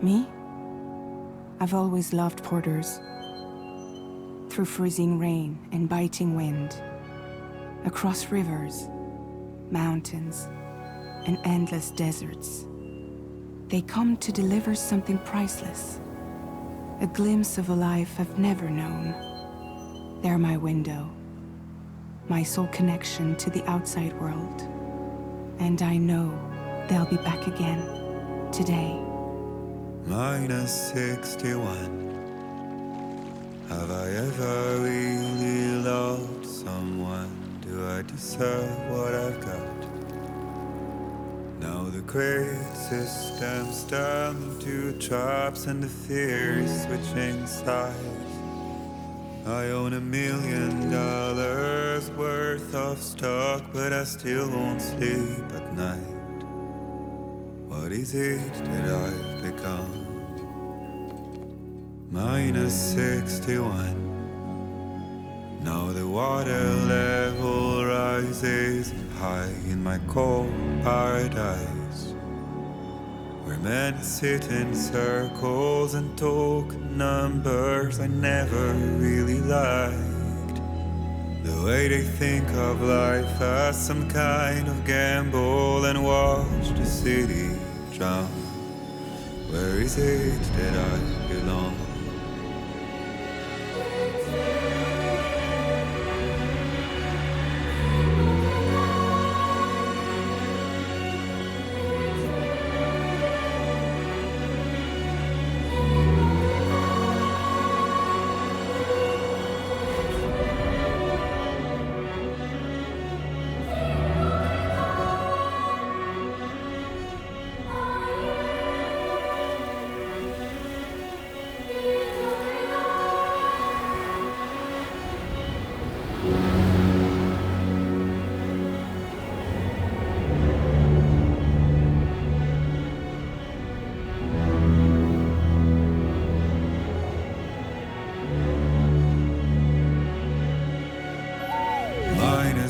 Me? I've always loved porters. Through freezing rain and biting wind, across rivers, mountains, and endless deserts. They come to deliver something priceless, a glimpse of a life I've never known. They're my window, my sole connection to the outside world. And I know they'll be back again, today. -61. Have I ever really loved someone? Do I deserve what I've got? Now the great systems turn into traps and the fears switching sides. I own $1 million worth of stock, but I still won't sleep at night. What is it that I've become? -61. Now the water level rises high in my cold paradise, where men sit in circles and talk numbers I never really liked. The way they think of life as some kind of gamble and watch the city drown. Where is it that I belong?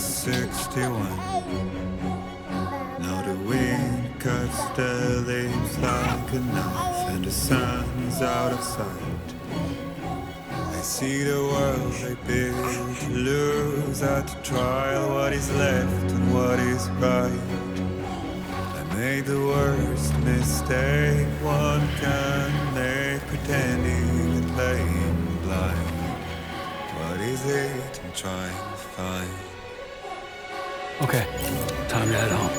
-61. Now the wind cuts the leaves like a knife, and the sun is out of sight. I see the world I built to lose at the trial. What is left and what is right? I made the worst mistake one can make, pretending and playing blind. What is it I'm trying to find? Okay, time to head home.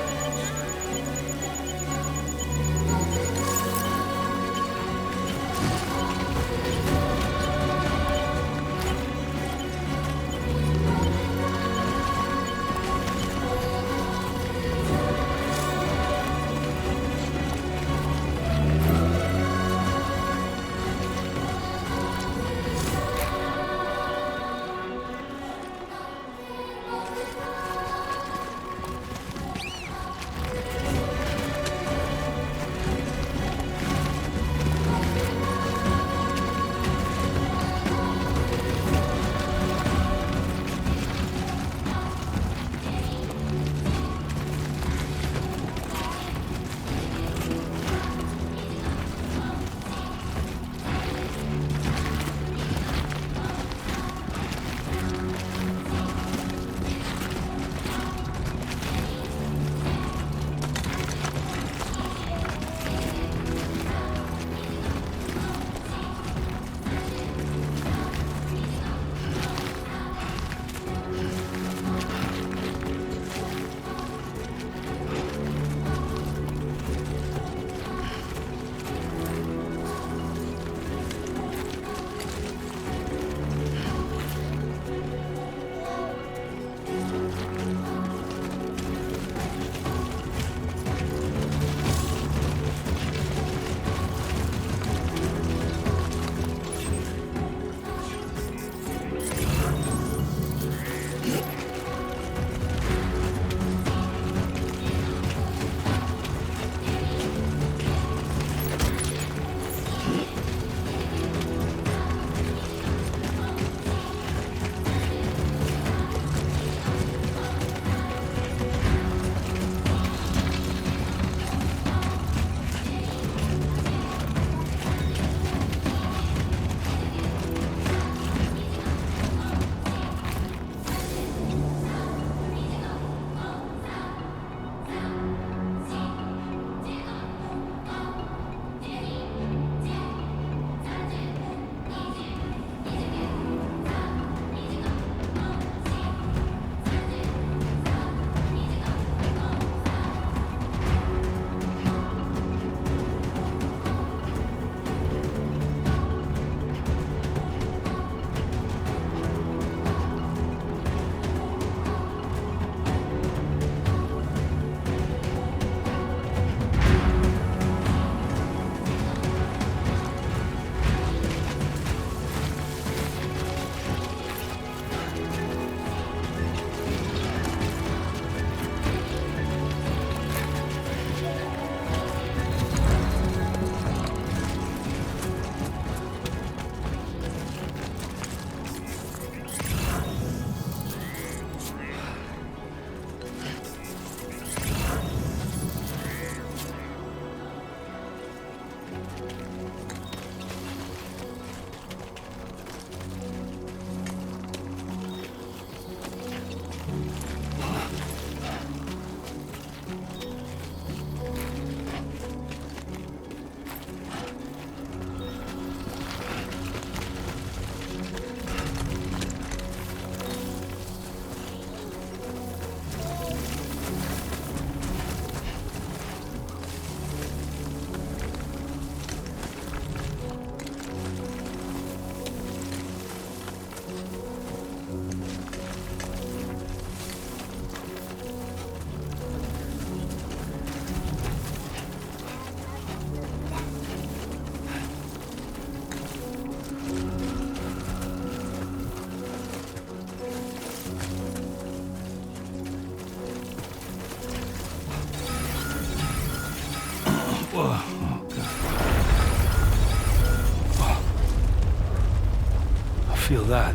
Feel that.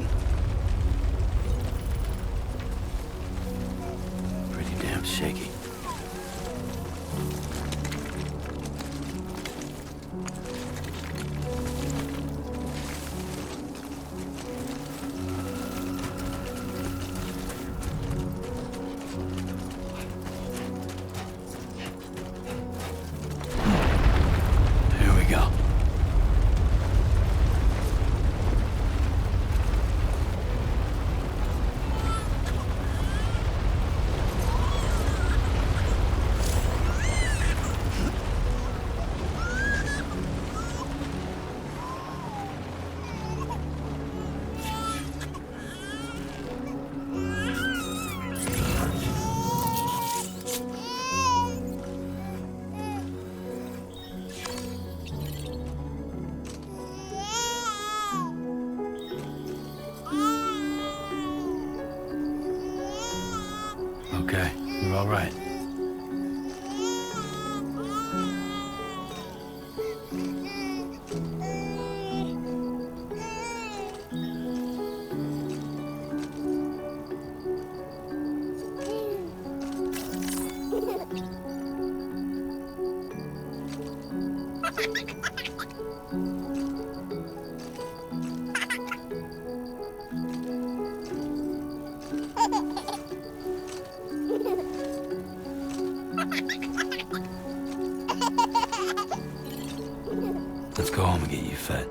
Pretty damn shaky. Here we go. Okay, you're all right. Let's go home and get you fed.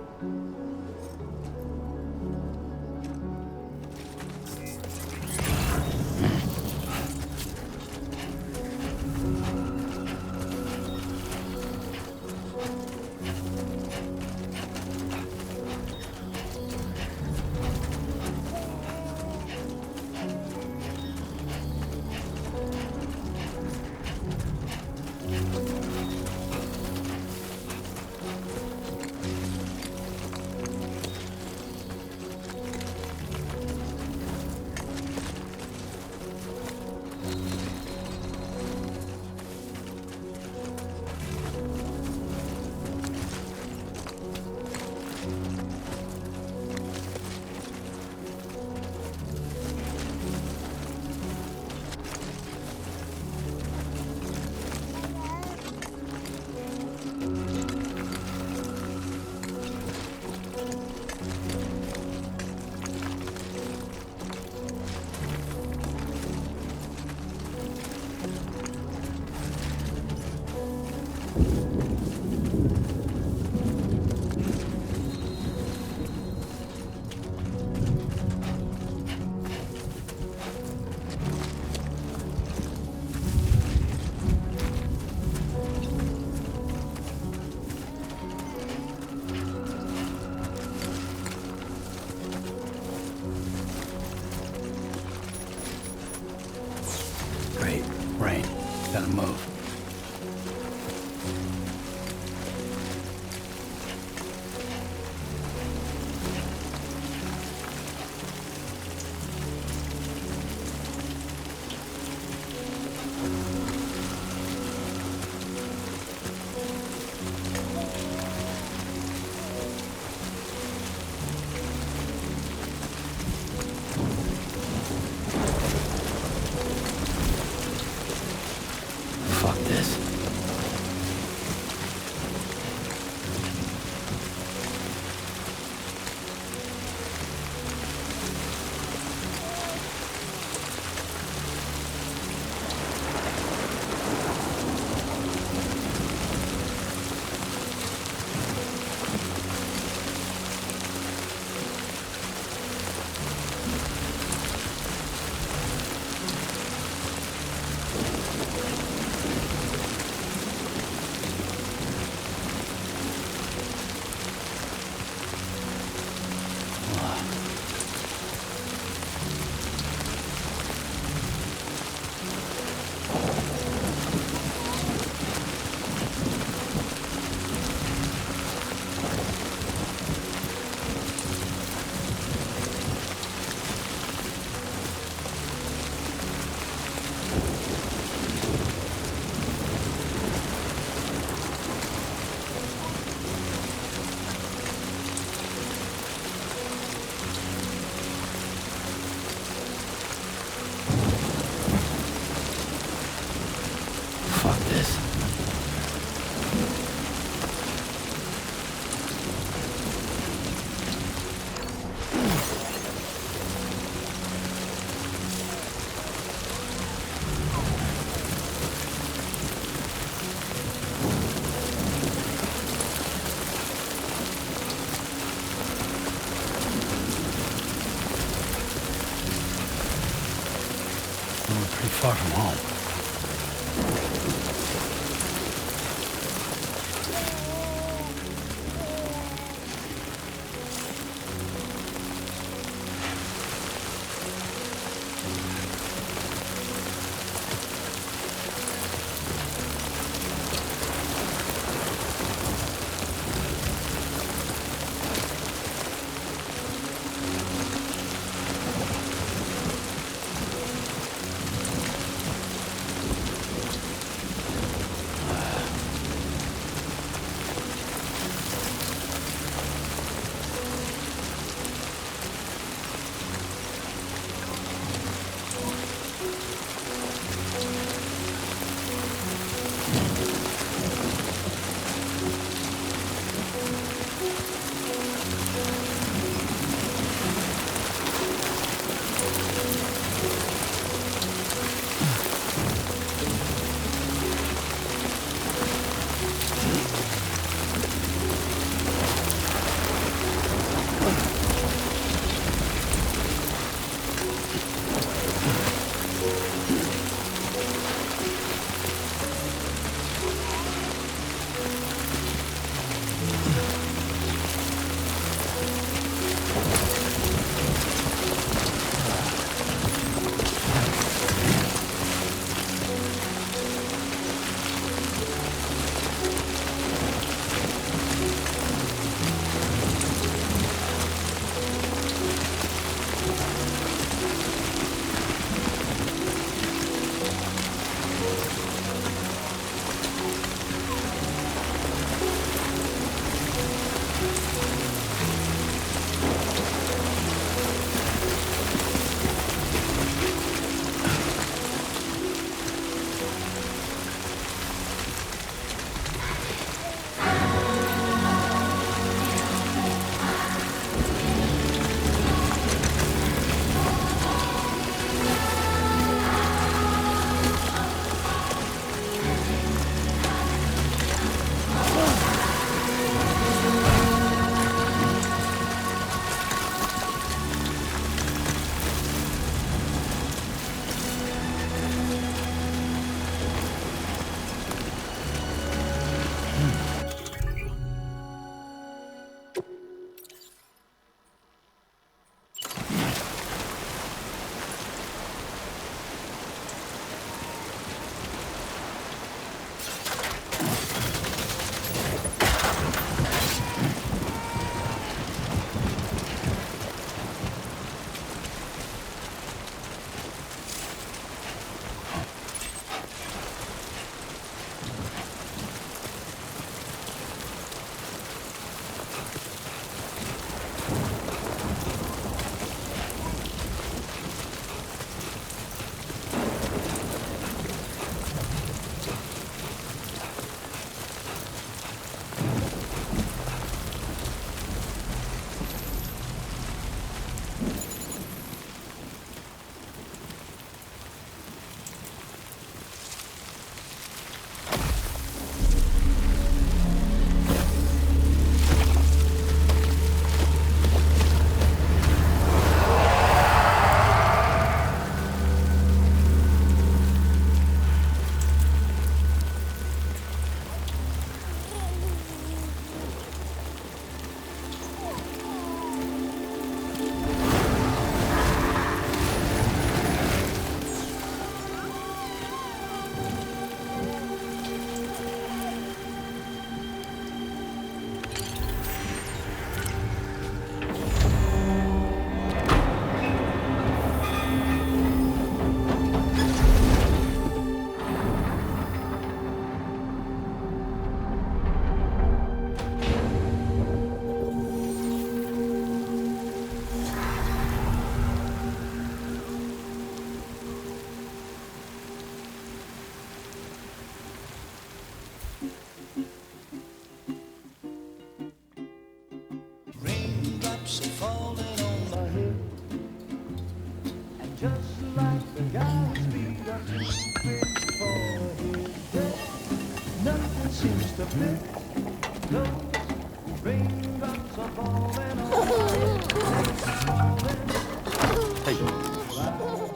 far from home.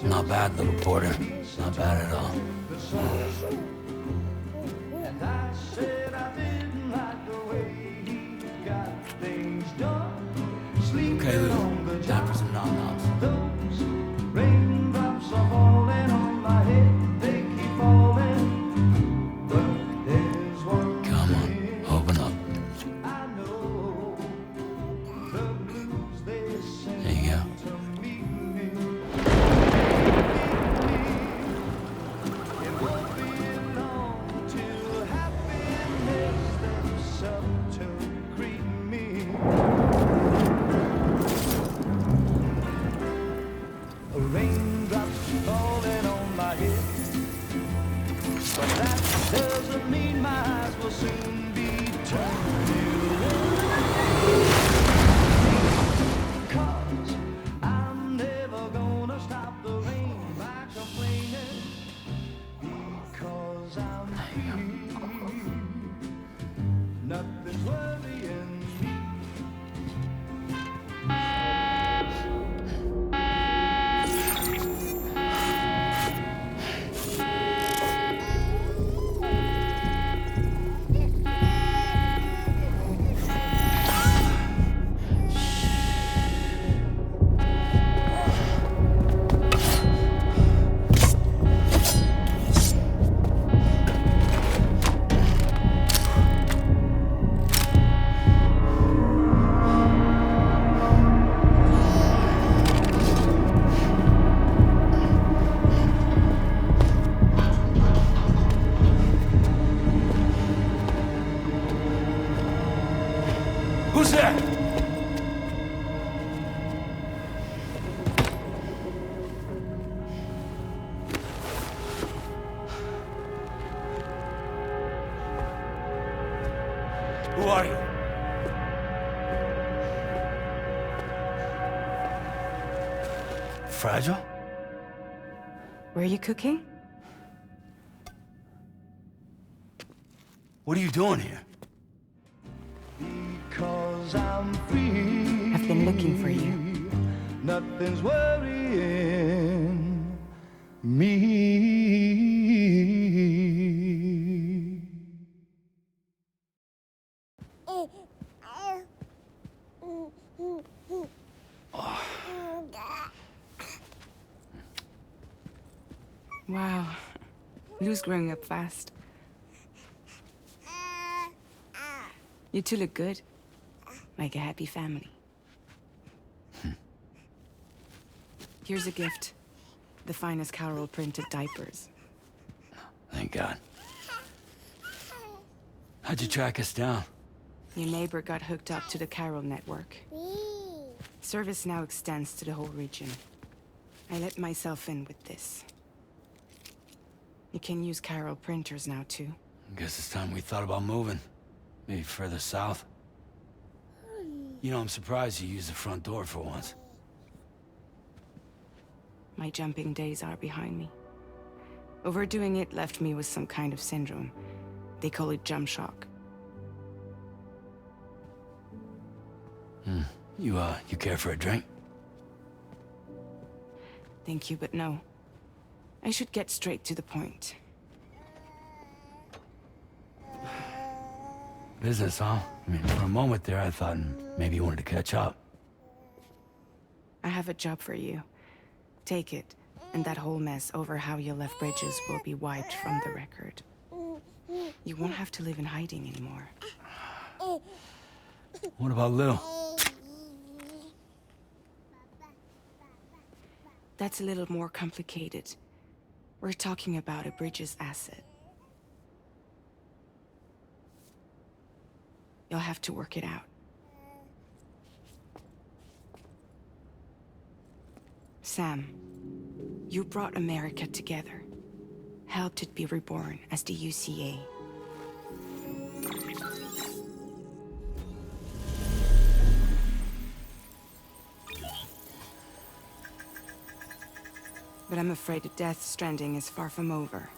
Not bad, little porter. Not Not bad at all. And I said I didn't like the way he got things done. Sleeping Okay, on the Lou. Time for some nom-noms. those raindrops are falling on my head. They keep falling. But there's one Come on, thing open up. I know. The blues they send There you go. to meet me. It won't be long till happiness steps up to greet me. Raindrops falling on my head, but that doesn't mean my eyes will soon be turned to red. 'Cause I'm never gonna stop the rain by complaining, because I'm free. Nothing's worrying me. Who's there? Who are you? Fragile? Were you cooking? What are you doing here? Because I'm free. I've been looking for you. Nothing's worrying me. Wow. Lou's growing up fast. You two look good. Like a happy family. Here's a gift. The finest Carol printed diapers. Thank God. How'd you track us down? Your neighbor got hooked up to the Carol network. Service now extends to the whole region. I let myself in with this. You can use Carol printers now, too. Guess it's time we thought about moving. Maybe further south. You know, I'm surprised you used the front door for once. My jumping days are behind me. Overdoing it left me with some kind of syndrome. They call it jump shock. You care for a drink? Thank you, but no. I should get straight to the point. Business, huh? I mean, for a moment there, I thought maybe you wanted to catch up. I have a job for you. Take it, and that whole mess over how you left Bridges will be wiped from the record. You won't have to live in hiding anymore. What about Lil? That's a little more complicated. We're talking about a Bridges asset. You'll have to work it out. Sam, you brought America together. Helped it be reborn as the UCA. But I'm afraid the death stranding is far from over.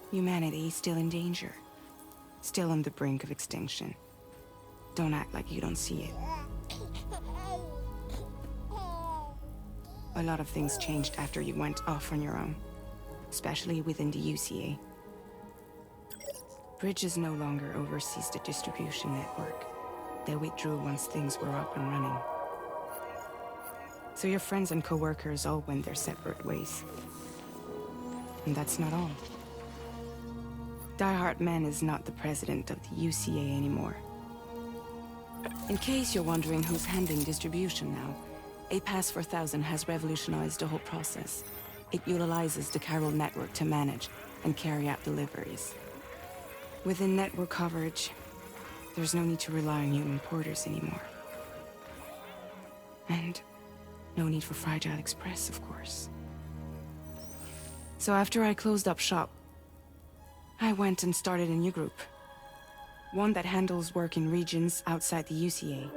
Humanity is still in danger. Still on the brink of extinction. Don't act like you don't see it. A lot of things changed after you went off on your own. especially within the UCA. Bridges no longer oversees the distribution network. They withdrew once things were up and running. So your friends and co-workers all went their separate ways. And that's not all. Die Hartman is not the president of the UCA anymore. In case you're wondering who's handling distribution now, A Pass 4000 has revolutionized the whole process. It utilizes the chiral network to manage and carry out deliveries. Within network coverage, there's no need to rely on human porters anymore. And no need for Fragile Express, of course. So after I closed up shop, I went and started a new group. One that handles work in regions outside the UCA.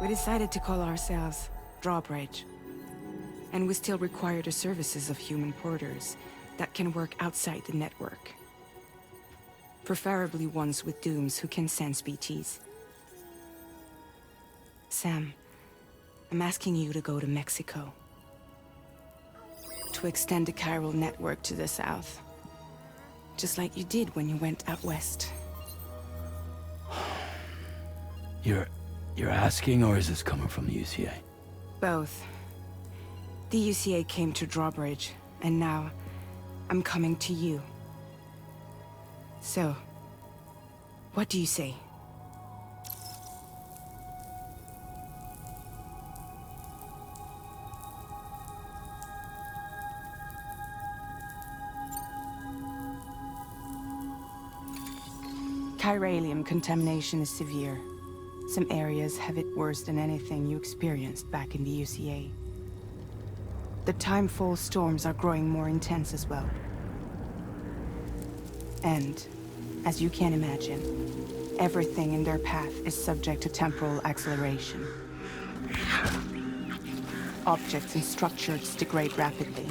We decided to call ourselves Drawbridge. And we still require the services of human porters that can work outside the network. Preferably ones with dooms who can sense BTs. Sam, I'm asking you to go to Mexico. To extend the chiral network to the south. Just like you did when you went out west. You're asking, or is this coming from the UCA? Both. The UCA came to Drawbridge, and now I'm coming to you. So, what do you say? Chiralium contamination is severe. Some areas have it worse than anything you experienced back in the UCA. The timefall storms are growing more intense as well. And, as you can imagine, everything in their path is subject to temporal acceleration. Objects and structures degrade rapidly,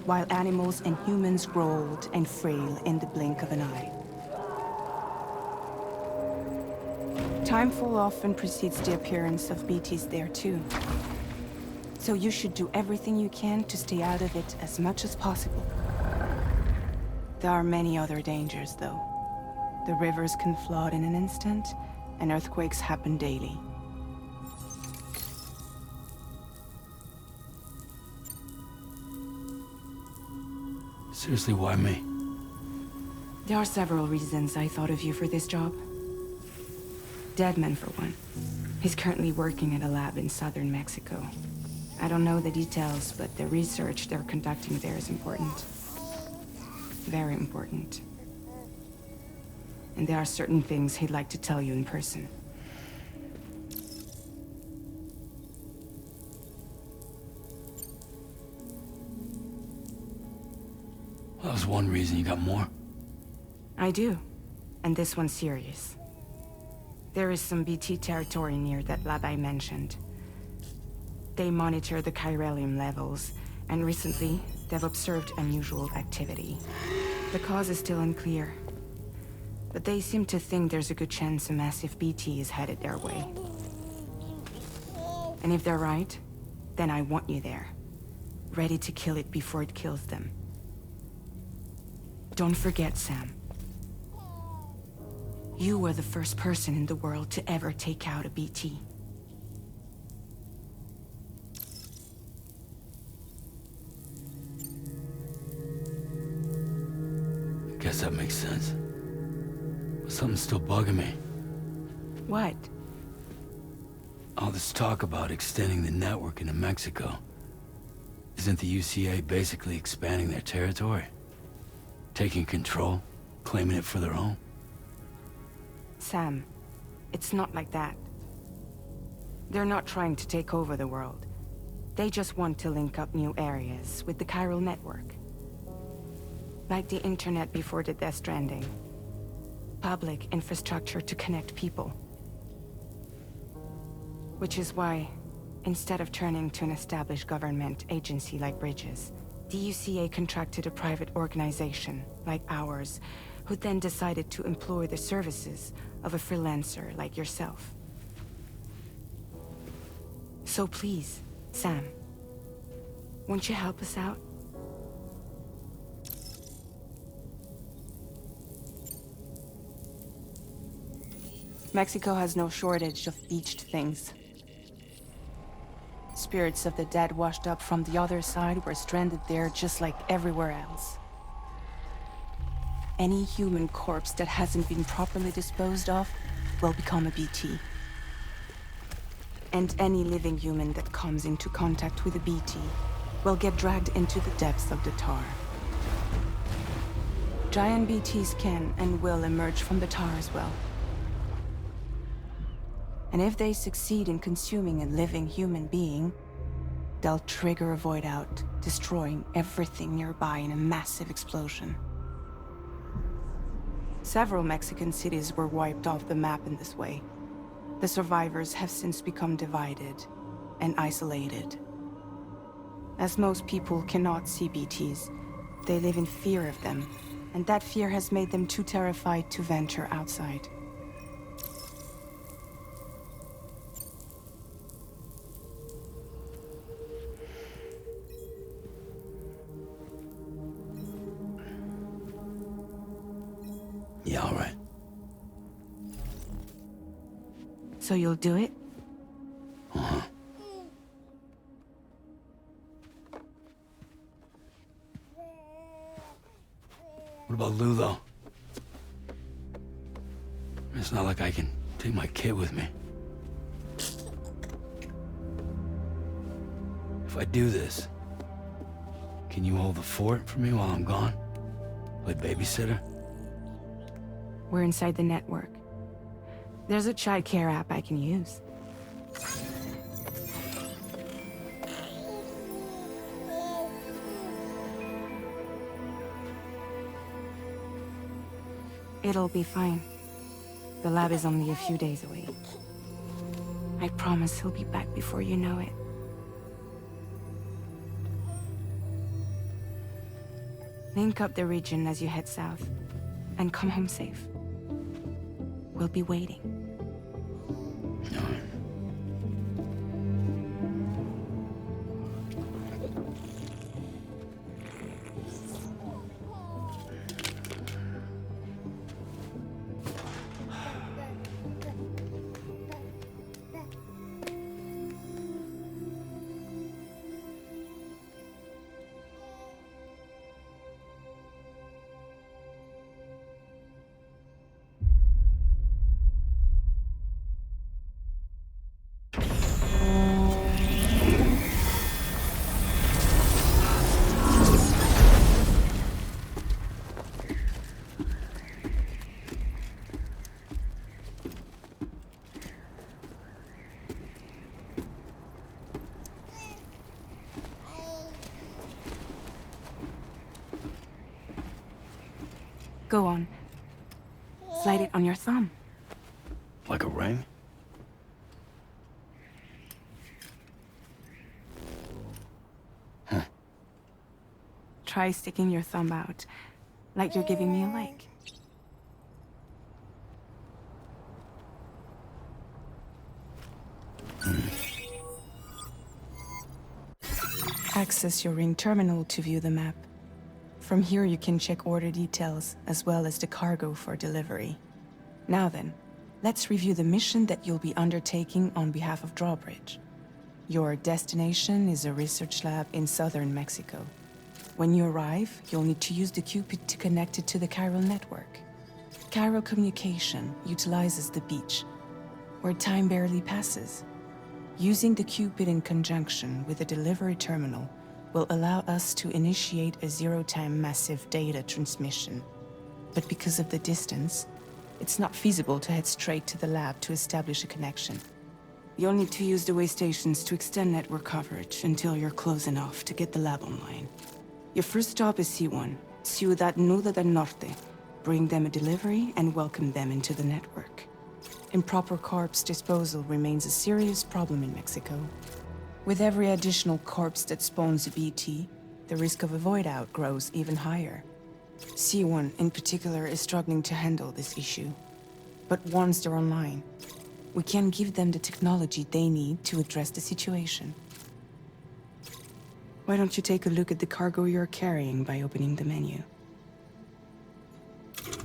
while animals and humans grow old and frail in the blink of an eye. Timefall often precedes the appearance of BTs there too. So you should do everything you can to stay out of it as much as possible. There are many other dangers, though. The rivers can flood in an instant, and earthquakes happen daily. Seriously, why me? There are several reasons I thought of you for this job. Deadman, for one. He's currently working at a lab in southern Mexico. I don't know the details, but the research they're conducting there is important. Very important. And there are certain things he'd like to tell you in person. Well, that was one reason. You got more? I do. And this one's serious. There is some BT territory near that lab I mentioned. They monitor the chiralium levels, and recently, they've observed unusual activity. The cause is still unclear, but they seem to think there's a good chance a massive BT is headed their way. And if they're right, then I want you there, ready to kill it before it kills them. Don't forget, Sam. You were the first person in the world to ever take out a BT. Guess that makes sense. But something's still bugging me. What? All this talk about extending the network into Mexico. Isn't the UCA basically expanding their territory? Taking control, claiming it for their own? Sam, it's not like that. They're not trying to take over the world. They just want to link up new areas with the chiral network. Like the internet before the Death Stranding. Public infrastructure to connect people. Which is why, instead of turning to an established government agency like Bridges, the UCA contracted a private organization, like ours, who then decided to employ the services of a freelancer like yourself. So please, Sam, Won't you help us out? Mexico has no shortage of beached things. Spirits of the dead washed up from the other side were stranded there just like everywhere else. Any human corpse that hasn't been properly disposed of will become a BT. And any living human that comes into contact with a BT will get dragged into the depths of the tar. Giant BTs can and will emerge from the tar as well. And if they succeed in consuming a living human being, they'll trigger a void out, destroying everything nearby in a massive explosion. Several Mexican cities were wiped off the map in this way. The survivors have since become divided and isolated. As most people cannot see BTs, they live in fear of them, and that fear has made them too terrified to venture outside. Yeah, all right. So you'll do it? Uh-huh. What about Lou, though? It's not like I can take my kid with me. If I do this, can you hold the fort for me while I'm gone? Play babysitter? We're inside the network. There's a child care app I can use. It'll be fine. The lab is only a few days away. I promise he'll be back before you know it. Link up the region as you head south, and come home safe. We'll be waiting. All right. Go on. Slide it on your thumb. Like a ring? Huh. Try sticking your thumb out, like you're giving me a like. Access your ring terminal to view the map. From here you can check order details, as well as the cargo for delivery. Now then, let's review the mission that you'll be undertaking on behalf of Drawbridge. Your destination is a research lab in southern Mexico. When you arrive, you'll need to use the Cupid to connect it to the chiral network. Chiral communication utilizes the beach, where time barely passes. Using the Cupid in conjunction with the delivery terminal will allow us to initiate a zero-time massive data transmission. But because of the distance, it's not feasible to head straight to the lab to establish a connection. You'll need to use the way stations to extend network coverage until you're close enough to get the lab online. Your first stop is C1, Ciudad Nuda del Norte. Bring them a delivery and welcome them into the network. Improper corpse disposal remains a serious problem in Mexico. With every additional corpse that spawns a BT, the risk of a void out grows even higher. C1 in particular is struggling to handle this issue. But once they're online, we can give them the technology they need to address the situation. Why don't you take a look at the cargo you're carrying by opening the menu?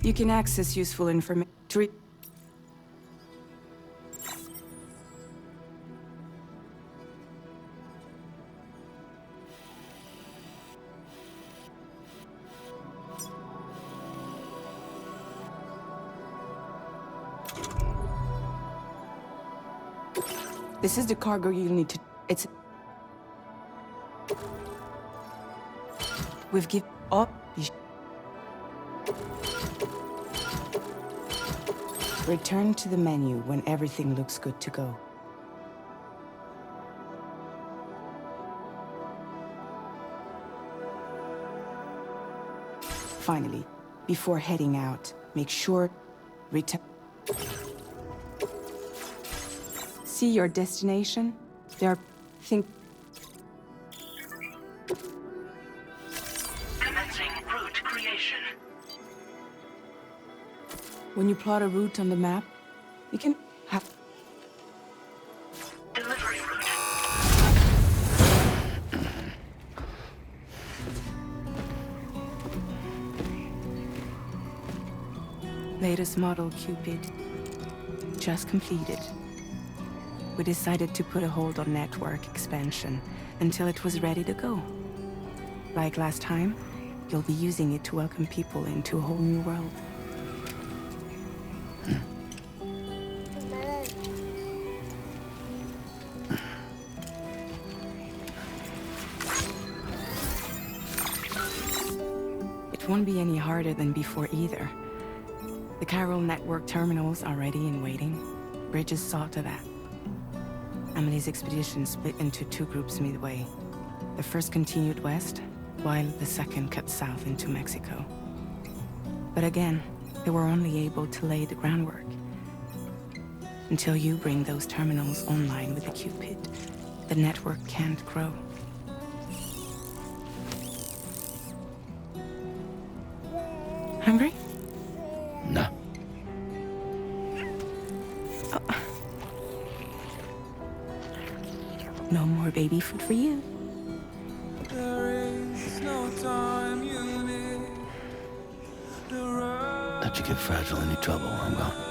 You can access useful information. This is the cargo you'll need to... It's... We've given... Oh... Return to the menu when everything looks good to go. Finally, before heading out, make sure... Return... See your destination? There are... Commencing route creation. When you plot a route on the map, you can have... Delivery route. Latest model Cupid. Just completed. We decided to put a hold on network expansion until it was ready to go. Like last time, you'll be using it to welcome people into a whole new world. It won't be any harder than before either. The Chiral network terminals are ready and waiting. Bridges saw to that. Emily's expedition split into two groups midway. The first continued west, while the second cut south into Mexico. But again, they were only able to lay the groundwork. Until you bring those terminals online with the Cupid, the network can't grow. Hungry? No. No more baby food for you. There is no time you need. Let you get fragile any trouble, I'm gone.